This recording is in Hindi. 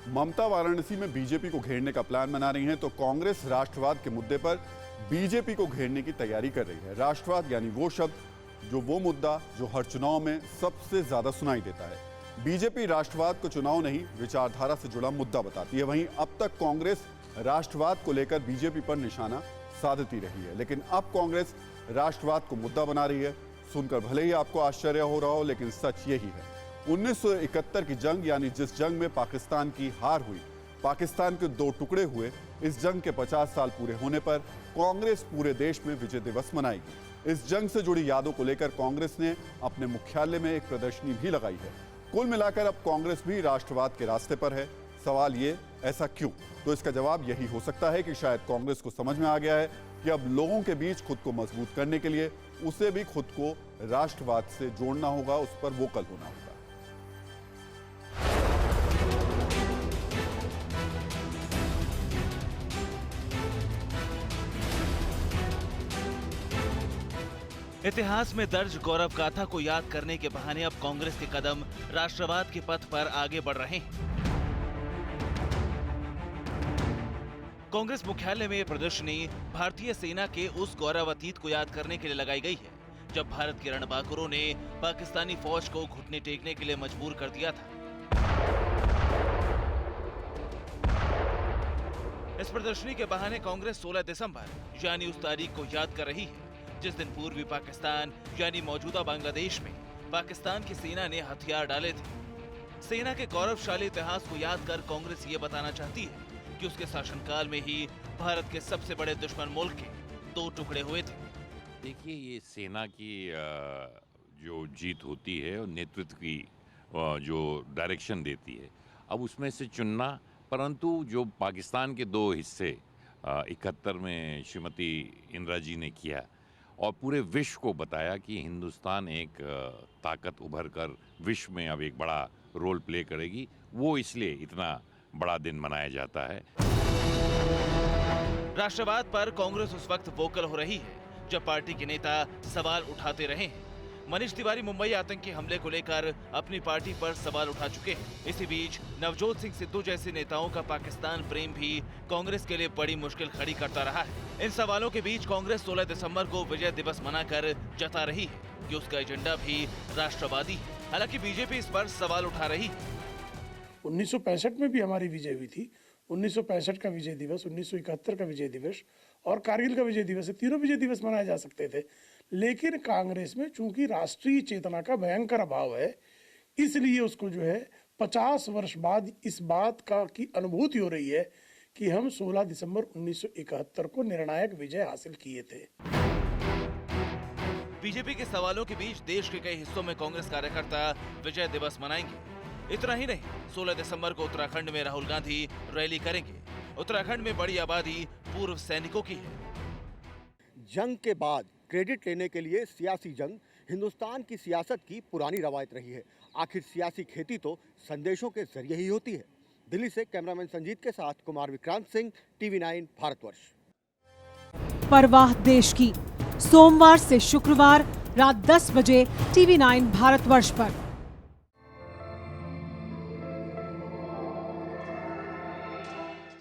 ममता वाराणसी में बीजेपी को घेरने का प्लान बना रही हैं, तो कांग्रेस राष्ट्रवाद के मुद्दे पर बीजेपी को घेरने की तैयारी कर रही है। राष्ट्रवाद यानी वो शब्द, वो मुद्दा जो हर चुनाव में सबसे ज्यादा सुनाई देता है। बीजेपी राष्ट्रवाद को चुनाव नहीं, विचारधारा से जुड़ा मुद्दा बताती है। वहीं अब तक कांग्रेस राष्ट्रवाद को लेकर बीजेपी पर निशाना साधती रही है, लेकिन अब कांग्रेस राष्ट्रवाद को मुद्दा बना रही है। सुनकर भले ही आपको आश्चर्य हो रहा हो, लेकिन सच यही है। 1971 की जंग, यानी जिस जंग में पाकिस्तान की हार हुई, पाकिस्तान के 2 टुकड़े हुए, इस जंग के 50 साल पूरे होने पर कांग्रेस पूरे देश में विजय दिवस मनाएगी। इस जंग से जुड़ी यादों को लेकर कांग्रेस ने अपने मुख्यालय में एक प्रदर्शनी भी लगाई है। कुल मिलाकर अब कांग्रेस भी राष्ट्रवाद के रास्ते पर है। सवाल ये, ऐसा क्यों? तो इसका जवाब यही हो सकता है कि शायद कांग्रेस को समझ में आ गया है कि अब लोगों के बीच खुद को मजबूत करने के लिए उसे भी खुद को राष्ट्रवाद से जोड़ना होगा, उस पर वोकल होना होगा। इतिहास में दर्ज गौरव गाथा को याद करने के बहाने अब कांग्रेस के कदम राष्ट्रवाद के पथ पर आगे बढ़ रहे हैं। कांग्रेस मुख्यालय में यह प्रदर्शनी भारतीय सेना के उस गौरव अतीत को याद करने के लिए लगाई गई है, जब भारत के रणबांकुरों ने पाकिस्तानी फौज को घुटने टेकने के लिए मजबूर कर दिया था। इस प्रदर्शनी के बहाने कांग्रेस 16 दिसंबर यानी उस तारीख को याद कर रही है जिस दिन पूर्वी पाकिस्तान यानी मौजूदा बांग्लादेश में पाकिस्तान की सेना ने हथियार डाले थे। सेना के गौरवशाली इतिहास को याद कर कांग्रेस ये बताना चाहती है कि उसके शासनकाल में ही भारत के सबसे बड़े दुश्मन मुल्क के 2 टुकड़े हुए थे। देखिए, ये सेना की जो जीत होती है और नेतृत्व की जो डायरेक्शन देती है, अब उसमें से चुनना, परंतु जो पाकिस्तान के 2 हिस्से 71 में श्रीमती इंदिरा जी ने किया और पूरे विश्व को बताया कि हिंदुस्तान एक ताकत उभर कर विश्व में अब एक बड़ा रोल प्ले करेगी, वो इसलिए इतना बड़ा दिन मनाया जाता है। राष्ट्रवाद पर कांग्रेस उस वक्त वोकल हो रही है जब पार्टी के नेता सवाल उठाते रहे हैं। मनीष तिवारी मुंबई आतंकी हमले को लेकर अपनी पार्टी पर सवाल उठा चुके हैं। इसी बीच नवजोत सिंह सिद्धू जैसे नेताओं का पाकिस्तान प्रेम भी कांग्रेस के लिए बड़ी मुश्किल खड़ी करता रहा है। इन सवालों के बीच कांग्रेस 16 दिसंबर को विजय दिवस मनाकर जता रही है कि उसका एजेंडा भी राष्ट्रवादी है। हालांकि बीजेपी इस पर सवाल उठा रही है। 1965 में भी हमारी विजय हुई थी। 1965 का विजय दिवस, 1971 का विजय दिवस और कारगिल का विजय दिवस, तीनों विजय दिवस मनाए जा सकते थे। लेकिन कांग्रेस में चूंकि राष्ट्रीय चेतना का भयंकर अभाव है, इसलिए उसको 50 वर्ष बाद इस बात की अनुभूति हो रही है कि हम 16 दिसंबर 1971 को निर्णायक विजय हासिल किए थे। बीजेपी के सवालों के बीच देश के कई हिस्सों में कांग्रेस कार्यकर्ता विजय दिवस मनाएंगे। इतना ही नहीं, 16 दिसंबर को उत्तराखंड में राहुल गांधी रैली करेंगे। उत्तराखंड में बड़ी आबादी पूर्व सैनिकों की है। जंग के बाद क्रेडिट लेने के लिए सियासी जंग हिंदुस्तान की सियासत की पुरानी रवायत रही है। आखिर सियासी खेती तो संदेशों के जरिए ही होती है। दिल्ली से कैमरामैन संजीत के साथ कुमार विक्रांत सिंह, TV9 भारतवर्ष। परवाह देश की, सोमवार से शुक्रवार रात 10 बजे TV9 भारतवर्ष पर।